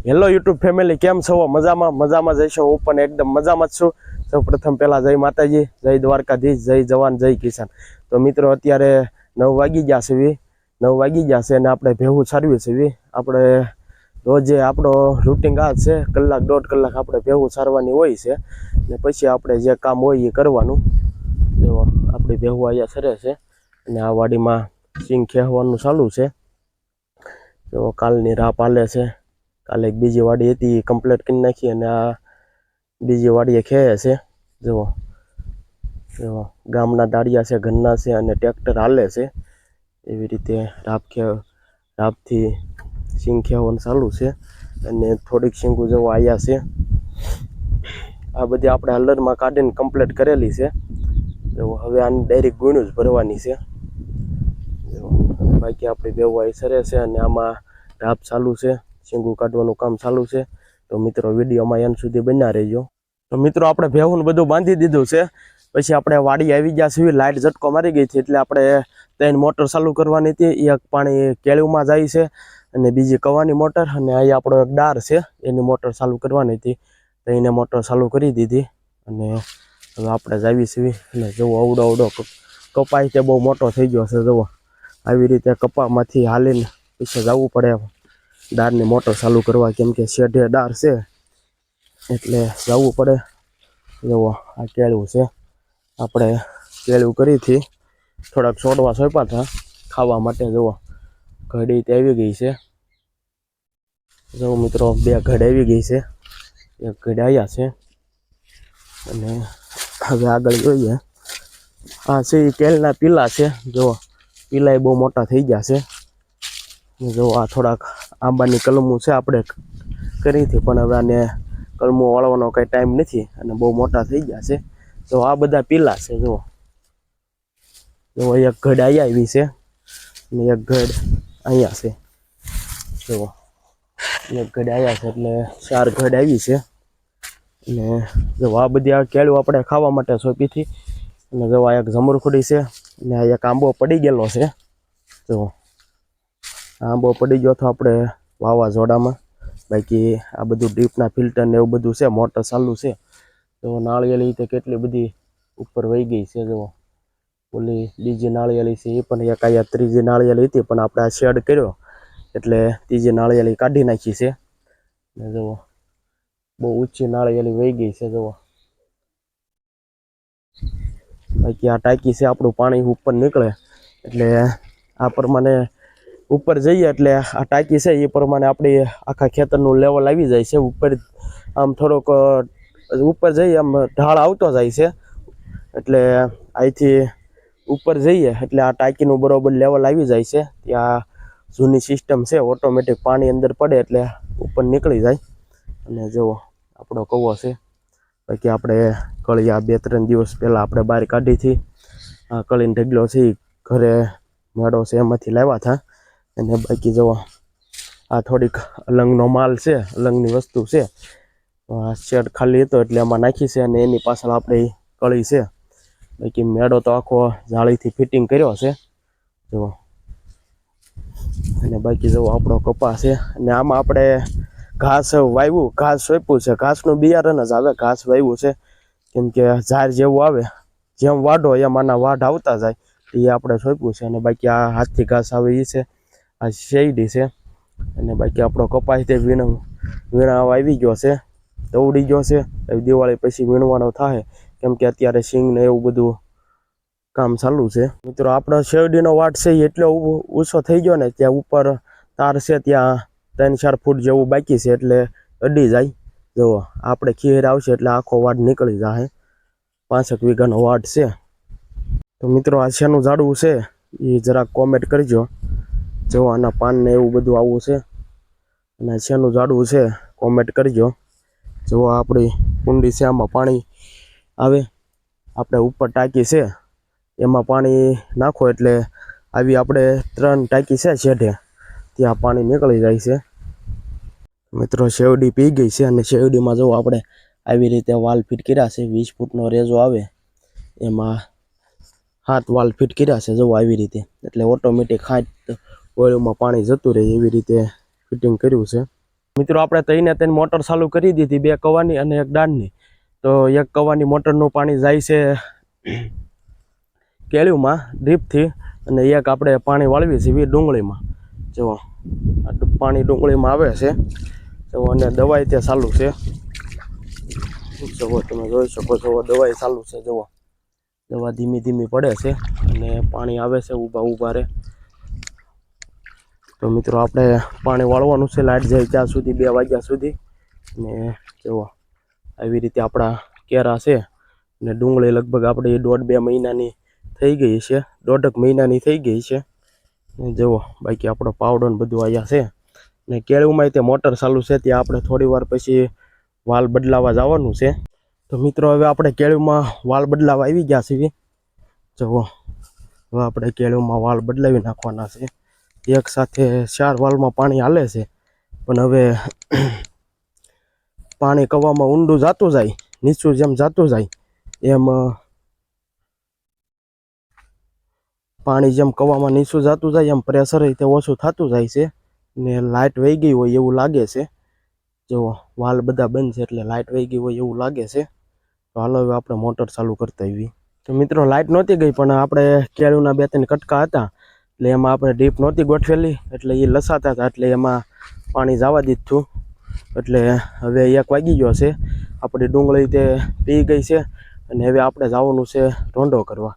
Hello YouTube family, કેમ છો? મજામાં જઈશું. હું પણ એકદમ મજામાં જ છું. સૌ પ્રથમ પહેલાં જય માતાજી, જય દ્વારકાધીશ, જય જવાન, જય કિસાન. તો મિત્રો અત્યારે 9 વાગી ગયા છે અને આપણે ભેહું સારવી છે. આપણે રોજે આપણો રૂટિન આ છે, કલાક દોઢ કલાક આપણે ભેહું સારવાની હોય છે ને પછી આપણે જે કામ હોય એ કરવાનું. જો આપણી ભેહું અહીંયા સરે છે અને આ વાડીમાં સિંગ ખેવાનું ચાલુ છે. તો કાલની રાહ પાલે છે. કાલે એક બીજી વાડી હતી એ કમ્પ્લીટ કરી નાખી અને આ બીજી વાડીએ ખેંચે છે. જુઓ ગામના દાળિયા છે, ઘરના છે અને ટ્રેક્ટર હાલે છે. એવી રીતે રાપથી સિંગ ખેવાનું ચાલુ છે અને થોડીક સિંગો જેવો આવ્યા છે. આ બધી આપણે હલરમાં કાઢીને કમ્પ્લીટ કરેલી છે. હવે આને ડાયરેક્ટ ગુણ્યું જ ભરવાની છે. બાકી આપણી ભેહું અહીં સરે છે અને આમાં રાપ ચાલુ છે, સિંગું કાઢવાનું કામ ચાલુ છે. તો મિત્રો વિડીયોમાં એન્ડ સુધી બન્યા રહેજો. તો મિત્રો આપણે ભેહું બધું બાંધી દીધું છે. પછી આપણે વાડી આવી ગયા છીએ. લાઇટ ઝટકો મારી ગઈ છે એટલે આપણે 3 મોટર ચાલુ કરવાની હતી. એક પાણી કેળુમાં જાય છે અને બીજી કવાની મોટર, અને અહીં આપણો એક ડાર છે એની મોટર ચાલુ કરવાની હતી. તો એને મોટર ચાલુ કરી દીધી અને હવે આપણે જ આવી છીએ. અને જુઓ અવડો કપાય તે બહુ મોટો થઈ ગયો છે. જુઓ આવી રીતે કપામાંથી હાલીને પછી જવું પડે ડારની મોટર ચાલુ કરવા, કેમ કે શેઢે ડાર છે એટલે જવું પડે. જુઓ આ કેળું છે. આપણે કેળું કરીથી થોડાક છોડવા સોંપ્યા હતા ખાવા માટે. જુઓ ઘડી તે આવી ગઈ છે. જો મિત્રો 2 ઘડ આવી ગઈ છે, 1 ઘડ આવ્યા છે. અને હવે આગળ જોઈએ. આ છે એ કેળના પીલા છે. જુઓ પીલા બહુ મોટા થઈ ગયા છે. જો આ થોડાક આંબાની કલમું છે આપણે કરી હતી, પણ હવે આને કલમું વાળવાનો કંઈ ટાઈમ નથી અને બહુ મોટા થઈ ગયા છે. તો આ બધા પીલા છે. જુઓ એક ઘડ અહીંયા આવી છે અને 1 ઘડ અહીંયા છે. જુઓ 1 ઘડ આવ્યા છે એટલે 4 ઘડ આવી છે. અને જો આ બધી આ કેળું આપણે ખાવા માટે સોંપી હતી. અને જો આ એક જમરૂખડી છે અને આ એક આંબો પડી ગયેલો છે. જુઓ આંબો પડી ગયો તો આપણે વાવાઝોડામાં. બાકી આ બધું ડ્રીપના ફિલ્ટર ને એવું બધું છે, મોટર ચાલુ છે. તો નાળિયેરી તે કેટલી બધી ઉપર વહી ગઈ છે. જુઓ ઓલી બીજી નાળિયેરી છે એ પણ એક અહીંયા ત્રીજી નાળિયેરી હતી, પણ આપણે આ શેડ કર્યો એટલે ત્રીજી નાળિયેરી કાઢી નાખી છે. ને જુઓ બહુ ઊંચી નાળિયેરી વહી ગઈ છે. જુઓ બાકી આ ટાંકી છે, આપણું પાણી ઉપર નીકળે એટલે આ પ્રમાણે ઉપર જઈએ એટલે આ ટાંકી છે એ પ્રમાણે આપણી આખા ખેતરનું લેવલ આવી જાય છે. ઉપર આમ થોડોક ઉપર જઈએ આમ ઢાળ આવતો જાય છે એટલે અહીંથી ઉપર જઈએ એટલે આ ટાંકીનું બરોબર લેવલ આવી જાય છે. ત્યાં જૂની સિસ્ટમ છે, ઓટોમેટિક પાણી અંદર પડે એટલે ઉપર નીકળી જાય. અને જુઓ આપણો કૂવો છે. બાકી આપણે કળી આ 2-3 દિવસ પહેલાં આપણે બહાર કાઢી હતી. આ કળીનો ઢગલો છે એ ઘરે મેળો છે એમાંથી લાવ્યા હતા. અને બાકી જુઓ આ થોડીક અલંગનો માલ છે, અલંગની વસ્તુ છે. આ શેડ ખાલી હતો એટલે એમાં નાખી છે અને એની પાછળ આપણે કળી છે. બાકી મેળો તો આખો જાળીથી ફિટિંગ કર્યો છે. જુઓ અને બાકી જુઓ આપણો કપા છે. અને આમાં આપણે ઘાસ વાવ્યું, ઘાસ સોંપ્યું છે. ઘાસનું બિયારણ જ આવે, ઘાસ વાવ્યું છે. કેમ કે ઝાડ જેવું આવે, જેમ વાઢો એમ આના વાઢ આવતા જાય એ આપણે સોંપ્યું છે. અને બાકી આ હાથથી ઘાસ આવે એ છે, આ શેરડી છે. અને બાકી આપણો કપાસ તે વીણા આવી ગયો છે, દોડી ગયો છે. દિવાળી પછી વીણવાનો થાય, કેમ કે અત્યારે સિંગ ને એવું બધું કામ ચાલુ છે. મિત્રો આપણો શેરડીનો વાટ છે એટલો ઊંચો થઈ ગયો ને, ત્યાં ઉપર તાર છે ત્યાં 3-4 ફૂટ જેવું બાકી છે એટલે અડી જાય. જુઓ આપણે ખીર આવશે એટલે આખો વાડ નીકળી જાય. 5 વીઘાનો વાડ છે. તો મિત્રો આ શેનું ઝાડવું છે એ જરાક કોમેન્ટ કરજો. જો આના પાન ને એવું બધું આવું છે અને શેનું ઝાડવું છે કોમેન્ટ કરજો. જો આપણી કુંડી છે, આમાં પાણી આવે. આપણે ઉપર ટાંકી છે એમાં પાણી નાખો એટલે આવી આપણે 3 ટાંકી છે શેઢે, ત્યાં પાણી નીકળી જાય છે. મિત્રો શેવડી પી ગઈ છે અને શેવડીમાં જો આપણે આવી રીતે વાલ ફિટ કર્યા છે. 20 ફૂટનો રેજો આવે એમાં 7 વાલ ફિટ કર્યા છે. જો આવી રીતે એટલે ઓટોમેટિક 7 ઓળીમાં પાણી જતું રહે એવી રીતે ફિટિંગ કર્યું છે. મિત્રો આપણે ત્રણે મોટર ચાલુ કરી દીધી, 2 કવાની અને 1 દાળની. તો 1 કવાની મોટરનું પાણી જાય છે કેળુમાં ડ્રીપથી, અને 1 આપણે પાણી વાળવી છીએ ડુંગળીમાં. જુઓ પાણી ડુંગળીમાં આવે છે, જુઓ, અને દવાઈ તે ચાલુ છે. જુઓ તમે જોઈ શકો છો, દવાઈ ચાલુ છે. જુઓ દવા ધીમી ધીમી પડે છે અને પાણી આવે છે ઊભા રે. તો મિત્રો આપણે પાણી વાળવાનું છે લાઇટ જાય ત્યાં સુધી, 2 વાગ્યા સુધી. ને જુઓ આવી રીતે આપણા કેરા છે. ને ડુંગળી લગભગ આપણી 1.5-2 મહિનાની થઈ ગઈ છે, 1.5 મહિનાની થઈ ગઈ છે. ને જુઓ બાકી આપણો પાવડર ને બધું અહીંયા છે. ને કેળુંમાં તે મોટર ચાલુ છે, ત્યાં આપણે થોડી વાર પછી વાલ બદલાવા જવાનું છે. તો મિત્રો હવે આપણે કેળુંમાં વાલ બદલાવા આવી ગયા છીએ. જુઓ હવે આપણે કેળુંમાં વાલ બદલાવી નાખવાના છે. એક સાથે 4 વાલમાં પાણી હાલે છે, પણ હવે પાણી કવામાં ઊંડું જતું જાય, નીચું જેમ જતું જાય એમ પાણી જેમ કવામાં નીચું જતું જાય એમ પ્રેશર તે ઓછું થતું જાય છે. ને લાઇટ વહી ગઈ હોય એવું લાગે છે. જુઓ વાલ બધા બંધ છે એટલે લાઇટ વહી ગઈ હોય એવું લાગે છે. તો હાલો હવે આપણે મોટર ચાલુ કરતા આવી. તો મિત્રો લાઇટ નહોતી ગઈ, પણ આપણે કેળુંના 2-3 કટકા હતા એટલે એમાં આપણે ડીપ નહોતી ગોઠવેલી, એટલે એ લસાતા હતા, એટલે એમાં પાણી જવા દીધું. એટલે હવે 1 વાગી ગયો છે, આપણી ડુંગળી તે પી ગઈ છે, અને હવે આપણે જવાનું છે રોંડો કરવા.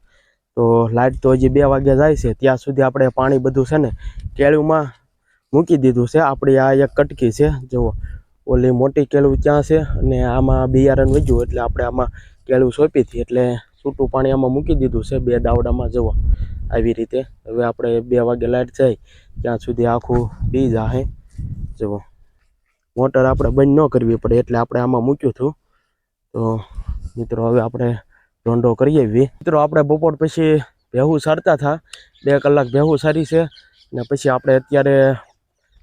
તો લાઇટ તો હજી 2 વાગ્યા જાય છે, ત્યાં સુધી આપણે પાણી બધું છે ને કેળુંમાં મૂકી દીધું છે. આપણી આ 1 કટકી છે, જુઓ ઓલી મોટી કેળું ત્યાં છે, અને આમાં બિયારણ વધ્યું એટલે આપણે આમાં કેળું સોંપી હતી, એટલે છૂટું પાણી આમાં મૂકી દીધું છે 2 દાવડામાં. જુઓ આવી રીતે હવે આપણે 2 વાગે લાઇટ જાય ત્યાં સુધી આખું પી જાહે. જુઓ મોટર આપણે બંધ ન કરવી પડે એટલે આપણે આમાં મૂક્યું હતું. તો મિત્રો હવે આપણે રોંડો કરી આવીએ. મિત્રો આપણે બપોર પછી ભેહું સારતા હતા, 2 કલાક ભેહું સારી છે. ને પછી આપણે અત્યારે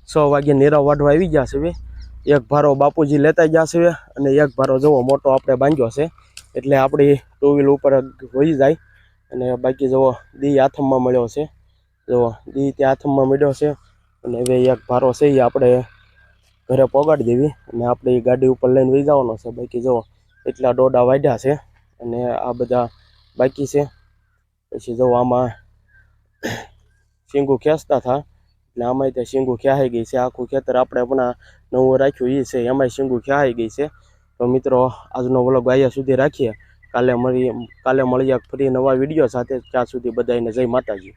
6 વાગે નીરા વાઢવા આવી ગયા છે. 1 ભારો બાપુજી લેતા ગયા છે, અને 1 ભારો જુઓ મોટો આપણે બાંધ્યો છે, એટલે આપણી 2 વ્હીલ ઉપર વહી જાય. અને બાકી જુઓ દી હાથમાં મળ્યો છે. જુઓ દી ત્યાં હાથમાં મળ્યો છે, અને હવે 1 ભારો છે એ આપણે ઘરે પોગાડી દેવી અને આપણે ગાડી ઉપર લઈને વહી જવાનો છે. બાકી જુઓ એટલા ડોડા વાઢ્યા છે, અને આ બધા બાકી છે. પછી જુઓ આમાં શીંગું ખેંચતા હતા, એટલે આમાંય તે શીંગું ખ્યાઈ ગઈ છે. આખું ખેતર આપણે આપણા નવું રાખ્યું એ છે, એમાંય શીંગું ખ્યાઈ ગઈ છે. તો મિત્રો આજનો વ્લોગ અહીંયા સુધી રાખીએ. કાલે મળીએ ફરી નવા વિડીયો સાથે. ત્યાં સુધી બધાને જય માતાજી.